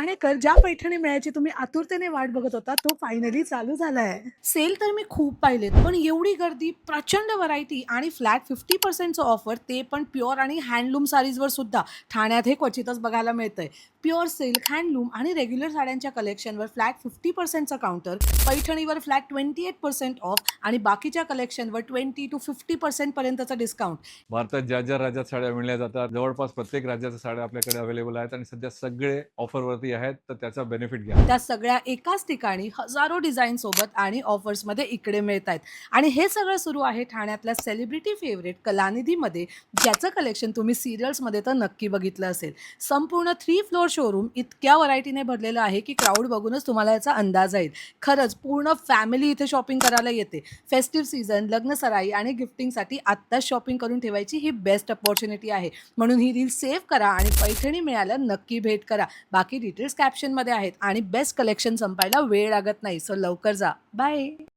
ठाणेकर, ज्या पैठणी मेळ्याची तुम्ही आतुरतेने वाट बघत होता तो फायनली चालू झालाय. सेल तर मी खूप पाहिलेत, पण एवढी गर्दी, प्रचंड व्हरायटी आणि फ्लॅट 50%चं ऑफर, ते पण प्युअर आणि हँडलूम साडीजवर सुद्धा ठाण्यात हे क्वचितच बघायला मिळतंय. प्युअर सिल्क, हँडलूम आणि रेग्युलर साड्यांच्या कलेक्शनवर फ्लॅट 50%चं काउंटर, पैठणीवर फ्लॅट 28% ऑफ आणि बाकीच्या कलेक्शनवर 20 to 50% पर्यंतचं डिस्काउंट. भारतात ज्या ज्या राज्यात साड्या मिळल्या जातात जवळपास प्रत्येक राज्याच्या साड्या आपल्याकडे अवेलेबल आहेत आणि सध्या सगळे ऑफरवरती आहेत, तर त्याचा बेनिफिट घ्या. त्या सगळ्या एकाच ठिकाणी हजारो डिझाईन सोबत आणि ऑफर्समध्ये इकडे मिळत आहेत. आणि हे सगळं सुरू आहे ठाण्यातल्या सेलिब्रिटी फेवरेट कलानिधीमध्ये, ज्याचं कलेक्शन तुम्ही सिरियल्समध्ये तर नक्की बघितलं असेल. संपूर्ण 3 फ्लोअर शोरूम इतक्या व्हरायटीने भरलेलं आहे की क्राऊड बघूनच तुम्हाला याचा अंदाज येईल. खरंच पूर्ण फॅमिली इथे शॉपिंग करायला येते. फेस्टिव्ह सीझन, लग्नसराई आणि गिफ्टिंगसाठी आत्ताच शॉपिंग करून ठेवायची ही बेस्ट अपॉर्च्युनिटी आहे. म्हणून ही रील सेव्ह करा आणि पैठणी मिळाल्या नक्की भेट करा. बाकी डिटेल्स कॅप्शनमध्ये आहेत आणि बेस्ट कलेक्शन संपायला वेळ लागत नाही. सो लवकर जा. बाय.